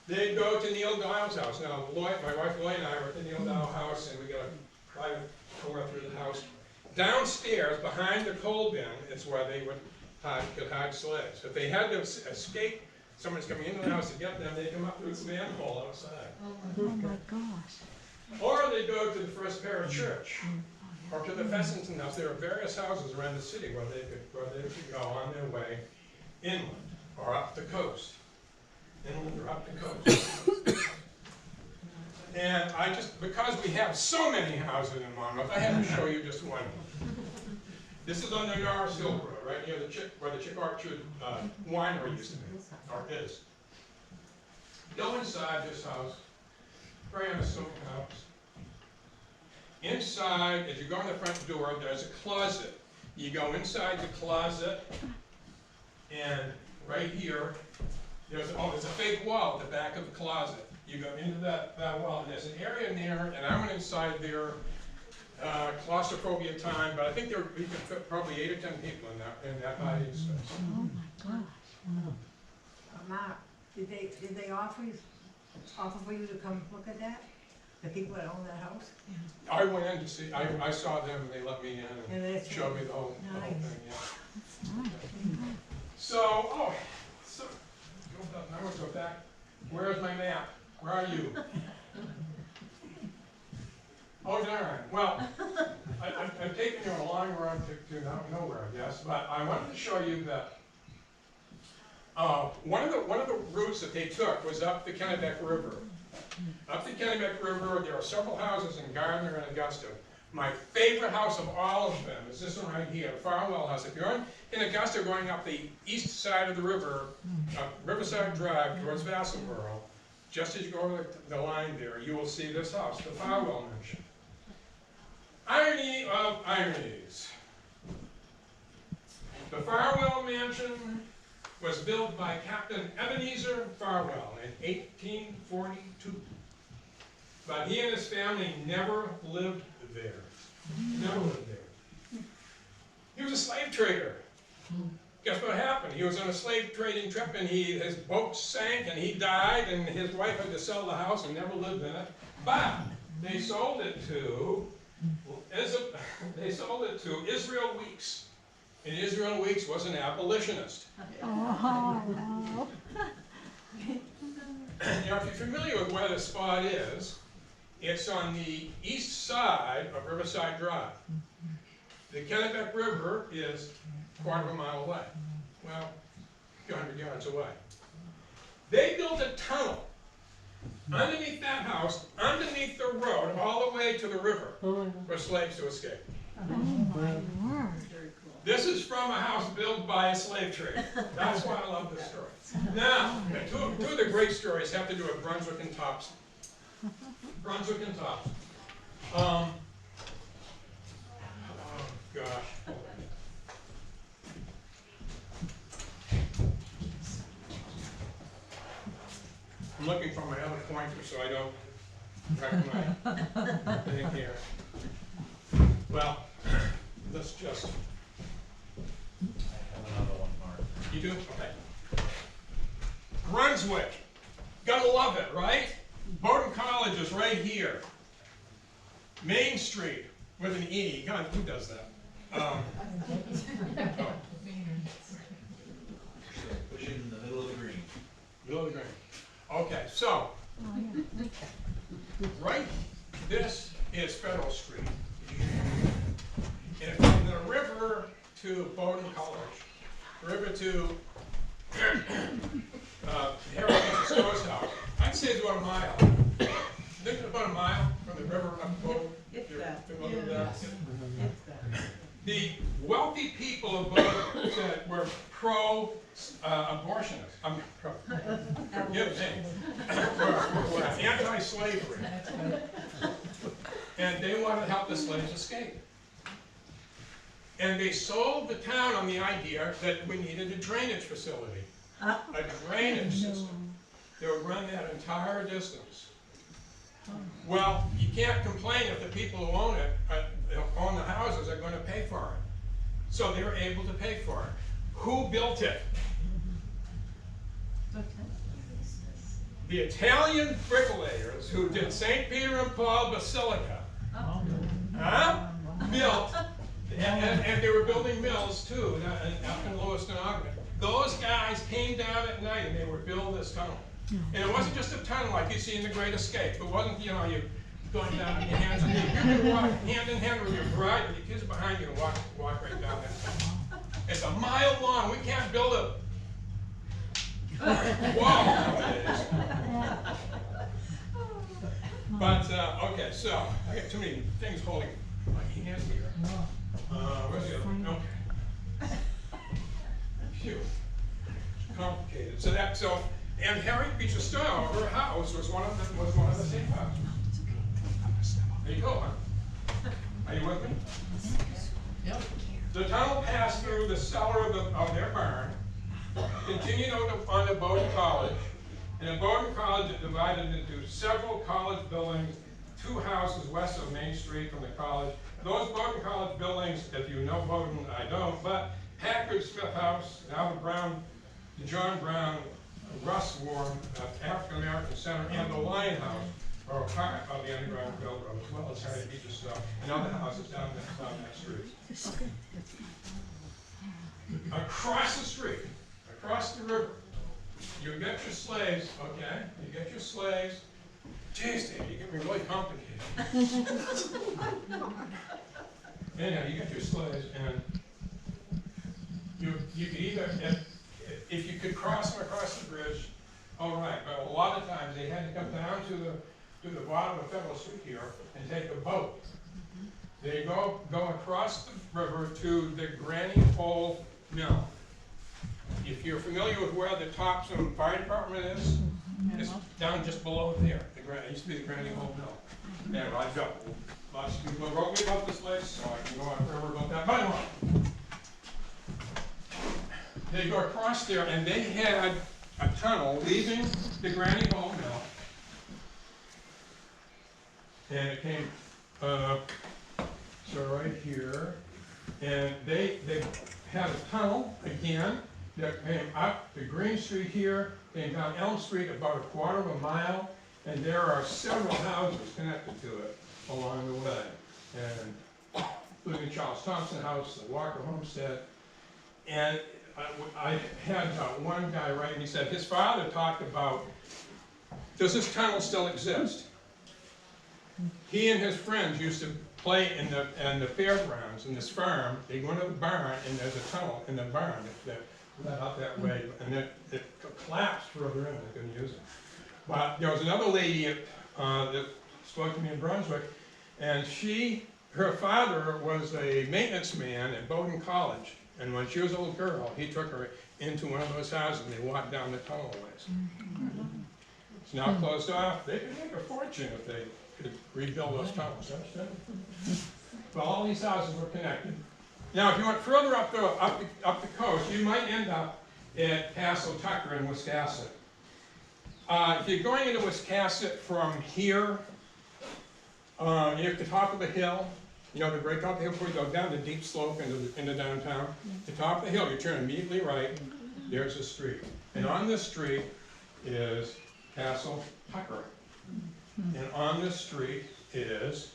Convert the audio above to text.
They'd go to Neil Dial's house. Now, Lloyd, my wife Lloyd and I were at the Neil Dial house, and we got a private tour through the house. Downstairs, behind the coal bin, is where they would could hide slaves. If they had to escape, someone's coming into the house to get them, they'd come up through the manhole outside. Oh my gosh. Or they'd go to the First Parish Church, or to the Fessington House. There are various houses around the city where they could go on their way inland, or up the coast. Inland or up the coast. And I just, because we have so many houses in Monmouth, I had to show you just one. This is on the Norris Hill Road, right near where the Chick Orchard winery used to be, or is. Go inside this house, very unassuming house. Inside, as you go in the front door, there's a closet. You go inside the closet, and right here, there's a fake wall at the back of the closet. You go into that wall, and there's an area in there, and I went inside there, claustrophobia time, but I think we could fit probably 8 or 10 people in that hiding space. Oh my gosh. Mark, did they offer for you to come look at that? The people that own that house? I went in to see, I saw them, and they let me in and showed me the whole thing, yeah. That's nice. So, now we'll go back. Where's my map? Where are you? Oh, darn. Well, I've taken you on a long run to nowhere, I guess, but I wanted to show you that one of the routes that they took was up the Kennebec River. Up the Kennebec River, there are several houses in Gardner and Augusta. My favorite house of all of them is this one right here, the Farwell House. If you're in Augusta going up the east side of the river, Riverside Drive towards Vassalboro, just as you go over the line there, you will see this house, the Farwell Mansion. Irony of ironies. The Farwell Mansion was built by Captain Ebenezer Farwell in 1842. But he and his family never lived there. Never lived there. He was a slave trader. Guess what happened? He was on a slave trading trip, and his boat sank, and he died, and his wife had to sell the house and never lived in it. But they sold it to Israel Weeks. And Israel Weeks was an abolitionist. Oh, no. Now, if you're familiar with where the spot is, it's on the east side of Riverside Drive. The Kennebec River is a quarter of a mile away. Well, a few hundred yards away. They built a tunnel underneath that house, underneath the road, all the way to the river for slaves to escape. Oh my word. This is from a house built by a slave trader. That's why I love this story. Now, two of the great stories have to do with Brunswick and Topsy. Brunswick and Topsy. Oh, gosh. I'm looking for my other pointer so I don't wreck my thing here. Well, let's just... I have another one, Mark. You do? Okay. Brunswick. Gotta love it, right? Bowdoin College is right here. Main Street with an E. God, who does that? Oh. Push it in the middle of the green. Middle of the green. Okay, so, right, this is Federal Street. And from the river to Bowdoin College, river to Harry Stowe's house, I'd say it's about a mile. Think about a mile from the river up to Bowdoin. The wealthy people of Bowdoin said were pro-abortionists. Forgive me. Were anti-slavery. And they wanted to help the slaves escape. And they sold the town on the idea that we needed a drainage facility. A drainage system that would run that entire distance. Well, you can't complain if the people who own it, own the houses, are going to pay for it. So they were able to pay for it. Who built it? the Italian bricklayers who did St. Peter and Paul Basilica, built, and they were building mills too, up in Lewiston, Ogden. Those guys came down at night and they would build this tunnel. And it wasn't just a tunnel like you see in The Great Escape. It wasn't, you know, you going down on your hands and knees. You could walk hand in hand with your bride and your kids behind you and walk right down that tunnel. It's a mile long. We can't build a wall nowadays. But, okay, so I got too many things holding my hand here. Where's the other one? Okay. Phew. Complicated. And Harriet Beecher Stowe, her house was one of the safe houses. There you go, huh? Are you with me? Yep. The tunnel passed through the cellar of their barn, continued on to Bowdoin College, and at Bowdoin College it divided into several college buildings, 2 houses west of Main Street from the college. Those Bowdoin College buildings, if you know Bowdoin, I don't, but Packard Smith House, Albert Brown, the John Brown, Russ Warren, African American Center, and the Lion House are a part of the Underground Railroad, as well as Harriet Beecher Stowe and other houses down that street. Across the street, across the river, you get your sleighs, okay? You get your sleighs. Jeez, Dave, you get me really complicated. Anyhow, you get your sleighs, and you could either, if you could cross them across the bridge, all right, but a lot of times they had to come down to the bottom of Federal Street here and take a boat. They go across the river to the Granny Hole Mill. If you're familiar with where the Thompson Fire Department is, it's down just below there. It used to be the Granny Hole Mill. And I've got lots of people who wrote me about this place, so I can go on forever about that. But anyway, they go across there, and they had a tunnel leaving the Granny Hole Mill, and it came so right here, and they had a tunnel again that came up to Green Street here, came down Elm Street about a quarter of a mile, and there are several houses connected to it along the way, and including Charles Thompson House, the Walker Homestead, and I had one guy write, and he said his father talked about, does this tunnel still exist? He and his friends used to play in the fairgrounds in this farm. They go into the barn, and there's a tunnel in the barn that led out that way, and it collapsed further in. They couldn't use it. But there was another lady that spoke to me in Brunswick, and her father was a maintenance man at Bowdoin College. And when she was a little girl, he took her into one of those houses, and they walked down the tunnel ways. It's now closed off. They could make a fortune if they could rebuild those tunnels. But all these houses were connected. Now, if you went further up the coast, you might end up at Castle Tucker in Wiscasset. If you're going into Wiscasset from here, you're at the top of the hill. You know, the very top of the hill before you go down the deep slope into downtown. At the top of the hill, you turn immediately right, there's a street. And on this street is Castle Tucker. And on this street is